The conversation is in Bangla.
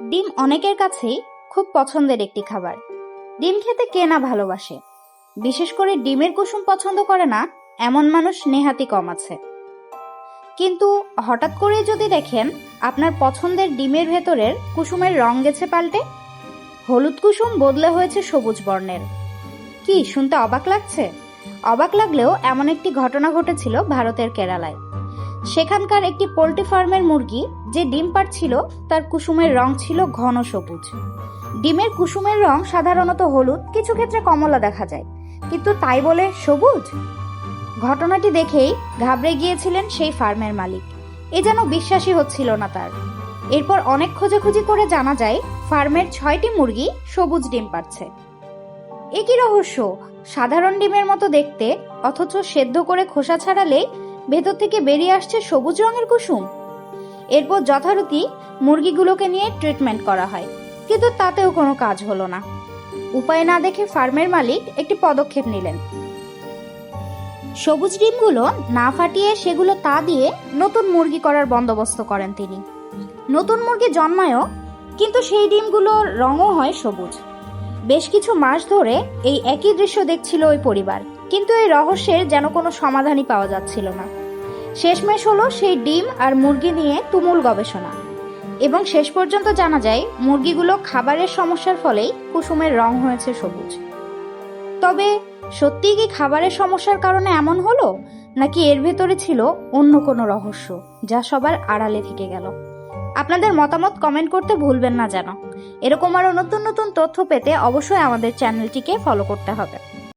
ডিম অনেকের কাছেই খুব পছন্দের একটি খাবার। ডিম খেতে কে না ভালোবাসে। বিশেষ করে ডিমের কুসুম পছন্দ করে না এমন মানুষ নেহাতি কম আছে। কিন্তু হঠাৎ করে যদি দেখেন আপনার পছন্দের ডিমের ভেতরের কুসুমের রং গেছে পাল্টে, হলুদ কুসুম বদলে হয়েছে সবুজ বর্ণের, কি শুনতে অবাক লাগছে? অবাক লাগলেও এমন একটি ঘটনা ঘটেছিল ভারতের কেরালায়। সেখানকার একটি পোল্ট্রি ফার্মের মুরগি যে ডিম পাড়ছিল তার কুসুমের রং ছিল ঘন সবুজ। ডিমের কুসুমের রং সাধারণত হলুদ, কিছু ক্ষেত্রে কমলা দেখা যায়, কিন্তু তাই বলে সবুজ? ঘটনাটি দেখেই ঘাবড়ে গিয়েছিলেন সেই ফার্মের মালিক। এ যেন বিশ্বাসই হচ্ছিল না তার। এরপর অনেক খোঁজাখুঁজি করে জানা যায় ফার্মের 6টি মুরগি সবুজ ডিম পাড়ছে। এ কি রহস্য! সাধারণ ডিমের মতো দেখতে, অথচ সেদ্ধ করে খোসা ছাড়ালেই ভেতর থেকে বেরিয়ে আসছে সবুজ রঙের কুসুম। এরপর যথারীতি মুরগিগুলোকে নিয়ে ট্রিটমেন্ট করা হয়, কিন্তু তাতেও কোনো কাজ হলো না। উপায় না দেখে ফার্মের মালিক একটি পদক্ষেপ নিলেন। সবুজ ডিমগুলো না ফাটিয়ে সেগুলো তা দিয়ে নতুন মুরগি করার বন্দোবস্ত করেন তিনি। নতুন মুরগি জন্মায়ও, কিন্তু সেই ডিমগুলোর রঙও হয় সবুজ। বেশ কিছু মাস ধরে এই একই দৃশ্য দেখছিল ওই পরিবার, কিন্তু এই রহস্যের যেন কোনো সমাধানই পাওয়া যাচ্ছিল না। শেষমেশ হলো সেই ডিম আর মুরগি নিয়ে তুমুল গবেষণা, এবং শেষ পর্যন্ত জানা যায় মুরগিগুলো খাবারের সমস্যার ফলেই কুসুমের রং হয়েছে সবুজ। তবে সত্যিই কি খাবারের সমস্যার কারণে এমন হলো, নাকি এর ভেতরে ছিল অন্য কোনো রহস্য যা সবার আড়ালে থেকে গেল? আপনাদের মতামত কমেন্ট করতে ভুলবেন না যেন। এরকম আরো নতুন নতুন তথ্য পেতে অবশ্যই আমাদের চ্যানেলটিকে ফলো করতে হবে।